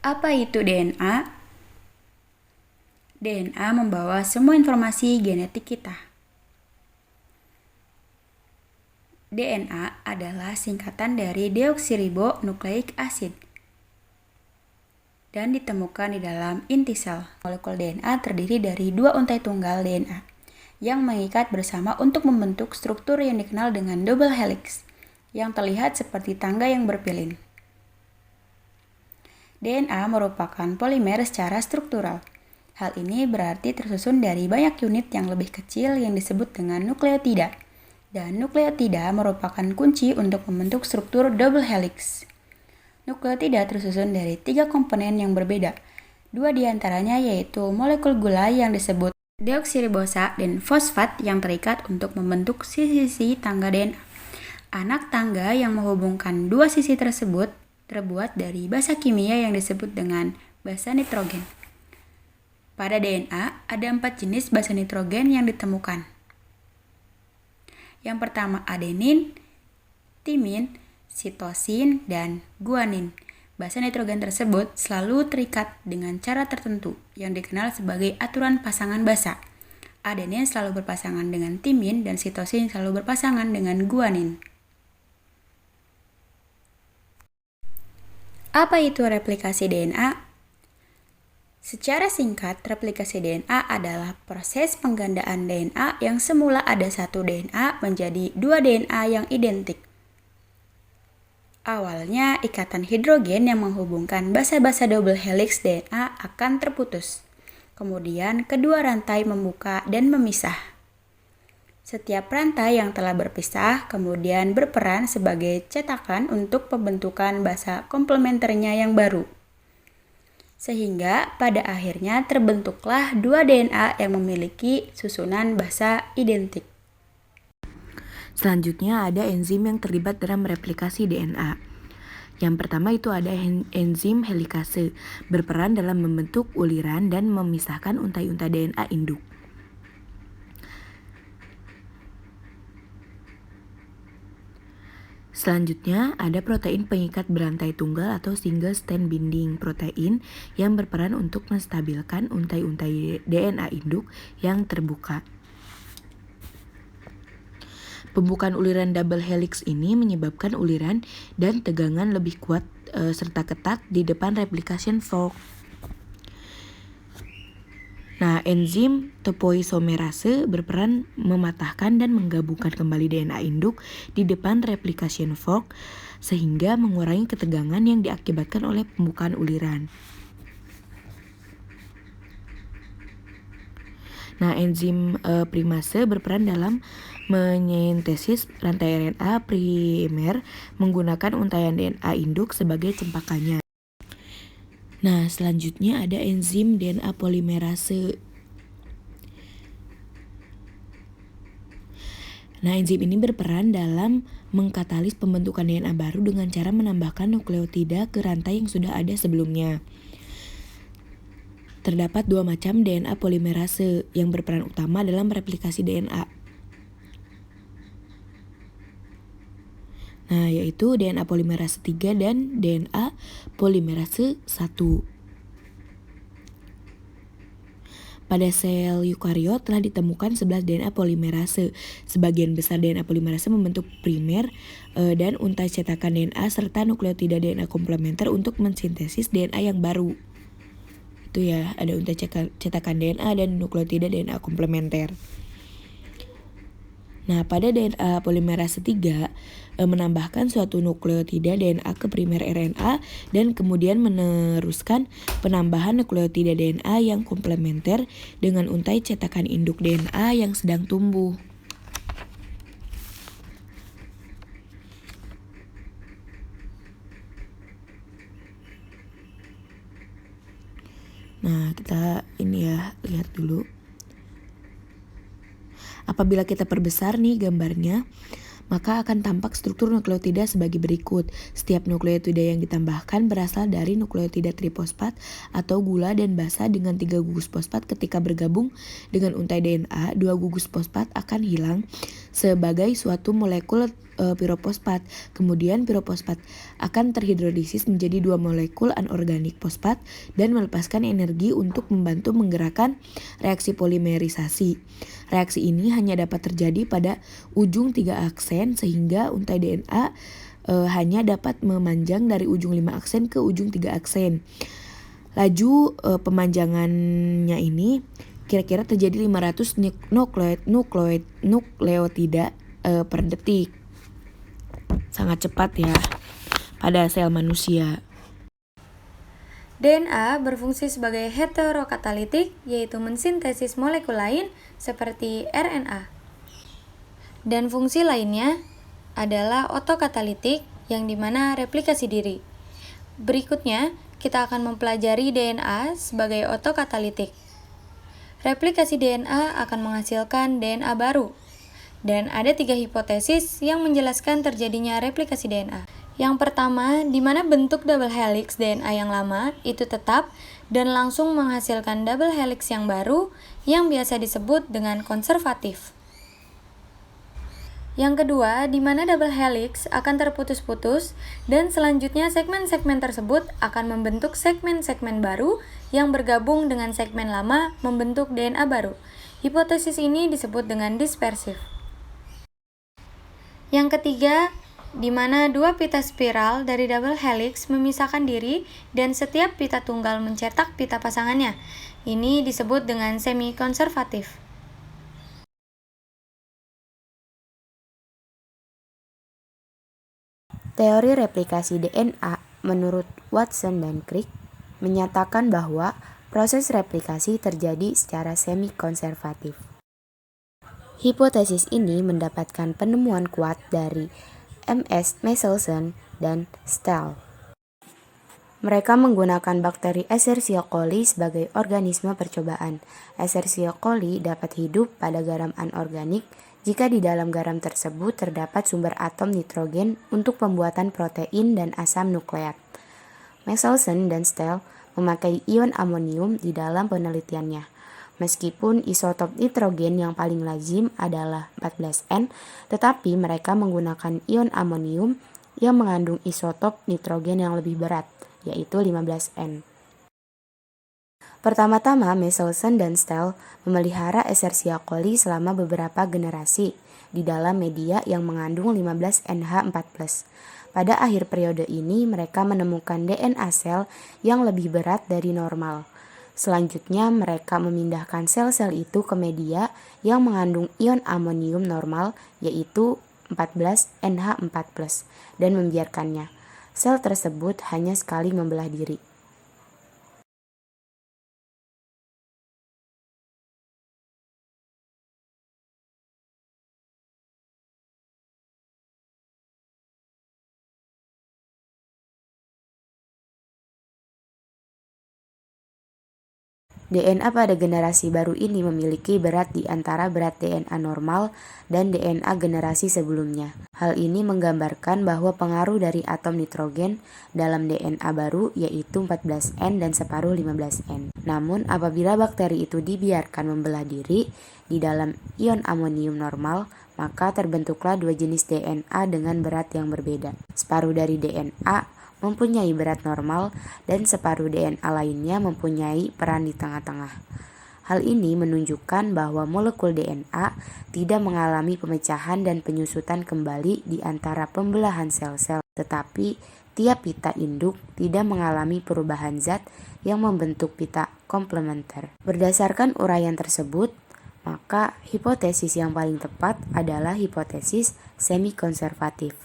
Apa itu DNA? DNA membawa semua informasi genetik kita. DNA adalah singkatan dari deoksiribonukleik asid dan ditemukan di dalam inti sel. Molekul DNA terdiri dari dua untai tunggal DNA yang mengikat bersama untuk membentuk struktur yang dikenal dengan double helix yang terlihat seperti tangga yang berpilin. DNA merupakan polimer secara struktural. Hal ini berarti tersusun dari banyak unit yang lebih kecil yang disebut dengan nukleotida. Dan nukleotida merupakan kunci untuk membentuk struktur double helix. Nukleotida tersusun dari 3 komponen yang berbeda. 2 diantaranya yaitu molekul gula yang disebut deoksiribosa dan fosfat yang terikat untuk membentuk sisi-sisi tangga DNA. Anak tangga yang menghubungkan dua sisi tersebut terbuat dari basa kimia yang disebut dengan basa nitrogen. Pada DNA, ada 4 jenis basa nitrogen yang ditemukan. Yang pertama adenin, timin, sitosin, dan guanin. Basa nitrogen tersebut selalu terikat dengan cara tertentu yang dikenal sebagai aturan pasangan basa. Adenin selalu berpasangan dengan timin dan sitosin selalu berpasangan dengan guanin. Apa itu replikasi DNA? Secara singkat, replikasi DNA adalah proses penggandaan DNA yang semula ada satu DNA menjadi dua DNA yang identik. Awalnya, ikatan hidrogen yang menghubungkan basa-basa double helix DNA akan terputus. Kemudian, kedua rantai membuka dan memisah. Setiap rantai yang telah berpisah kemudian berperan sebagai cetakan untuk pembentukan basa komplementernya yang baru. Sehingga pada akhirnya terbentuklah dua DNA yang memiliki susunan basa identik. Selanjutnya ada enzim yang terlibat dalam replikasi DNA. Yang pertama itu ada enzim helikase, berperan dalam membentuk uliran dan memisahkan untai-untai DNA induk. Selanjutnya ada protein pengikat berantai tunggal atau single strand binding protein yang berperan untuk menstabilkan untai-untai DNA induk yang terbuka. Pembukaan uliran double helix ini menyebabkan uliran dan tegangan lebih kuat serta ketat di depan replication fork. Nah, enzim topoisomerase berperan mematahkan dan menggabungkan kembali DNA induk di depan replication fork sehingga mengurangi ketegangan yang diakibatkan oleh pembukaan uliran. Nah, enzim primase berperan dalam menyintesis rantai RNA primer menggunakan untaian DNA induk sebagai cempakannya. Nah, selanjutnya ada enzim DNA polimerase. Nah, enzim ini berperan dalam mengkatalis pembentukan DNA baru dengan cara menambahkan nukleotida ke rantai yang sudah ada sebelumnya. Terdapat dua macam DNA polimerase yang berperan utama dalam replikasi DNA. Nah, yaitu DNA polimerase 3 dan DNA polimerase 1. Pada sel eukariot telah ditemukan 11 DNA polimerase. Sebagian besar DNA polimerase membentuk primer dan untai cetakan DNA serta nukleotida DNA komplementer untuk mensintesis DNA yang baru. Itu ya, ada untai cetakan DNA dan nukleotida DNA komplementer. Nah, pada DNA polimerase 3 menambahkan suatu nukleotida DNA ke primer RNA dan kemudian meneruskan penambahan nukleotida DNA yang komplementer dengan untai cetakan induk DNA yang sedang tumbuh. Nah, kita lihat dulu. Apabila kita perbesar nih gambarnya, maka akan tampak struktur nukleotida sebagai berikut. Setiap nukleotida yang ditambahkan berasal dari nukleotida trifosfat atau gula dan basa dengan 3 gugus fosfat. Ketika bergabung dengan untai DNA, 2 gugus fosfat akan hilang sebagai suatu molekul pirofosfat. Kemudian pirofosfat akan terhidrolisis menjadi 2 molekul anorganik fosfat dan melepaskan energi untuk membantu menggerakkan reaksi polimerisasi. Reaksi ini hanya dapat terjadi pada ujung 3 aksen sehingga untai DNA hanya dapat memanjang dari ujung 5 aksen ke ujung 3 aksen. Laju pemanjangannya ini kira-kira terjadi 500 nukleotida per detik. Sangat cepat ya pada sel manusia. DNA berfungsi sebagai heterokatalitik, yaitu mensintesis molekul lain seperti RNA. Dan fungsi lainnya adalah otokatalitik, yang dimana replikasi diri. Berikutnya, kita akan mempelajari DNA sebagai otokatalitik. Replikasi DNA akan menghasilkan DNA baru. Dan ada 3 hipotesis yang menjelaskan terjadinya replikasi DNA. Yang pertama, di mana bentuk double helix DNA yang lama itu tetap dan langsung menghasilkan double helix yang baru yang biasa disebut dengan konservatif. Yang kedua, di mana double helix akan terputus-putus dan selanjutnya segmen-segmen tersebut akan membentuk segmen-segmen baru yang bergabung dengan segmen lama membentuk DNA baru. Hipotesis ini disebut dengan dispersif. Yang ketiga, di mana 2 pita spiral dari double helix memisahkan diri dan setiap pita tunggal mencetak pita pasangannya. Ini disebut dengan semi-konservatif. Teori replikasi DNA menurut Watson dan Crick menyatakan bahwa proses replikasi terjadi secara semi-konservatif. Hipotesis ini mendapatkan penemuan kuat dari M.S. Michelson dan Stahl. Mereka menggunakan bakteri Escherichia coli sebagai organisme percobaan. Escherichia coli dapat hidup pada garam anorganik jika di dalam garam tersebut terdapat sumber atom nitrogen untuk pembuatan protein dan asam nukleat. Michelson dan Stahl memakai ion amonium di dalam penelitiannya. Meskipun isotop nitrogen yang paling lazim adalah 14N, tetapi mereka menggunakan ion amonium yang mengandung isotop nitrogen yang lebih berat, yaitu 15N. Pertama-tama, Michelson dan Stahl memelihara Escherichia coli selama beberapa generasi di dalam media yang mengandung 15NH4+. Pada akhir periode ini, mereka menemukan DNA sel yang lebih berat dari normal. Selanjutnya, mereka memindahkan sel-sel itu ke media yang mengandung ion amonium normal, yaitu 14NH4+, dan membiarkannya. Sel tersebut hanya sekali membelah diri. DNA pada generasi baru ini memiliki berat di antara berat DNA normal dan DNA generasi sebelumnya. Hal ini menggambarkan bahwa pengaruh dari atom nitrogen dalam DNA baru yaitu 14N dan separuh 15N. Namun apabila bakteri itu dibiarkan membelah diri di dalam ion amonium normal, maka terbentuklah 2 jenis DNA dengan berat yang berbeda. Separuh dari DNA mempunyai berat normal dan separuh DNA lainnya mempunyai peran di tengah-tengah. Hal ini menunjukkan bahwa molekul DNA tidak mengalami pemecahan dan penyusutan kembali di antara pembelahan sel-sel, tetapi tiap pita induk tidak mengalami perubahan zat yang membentuk pita komplementer. Berdasarkan uraian tersebut, maka hipotesis yang paling tepat adalah hipotesis semi-konservatif.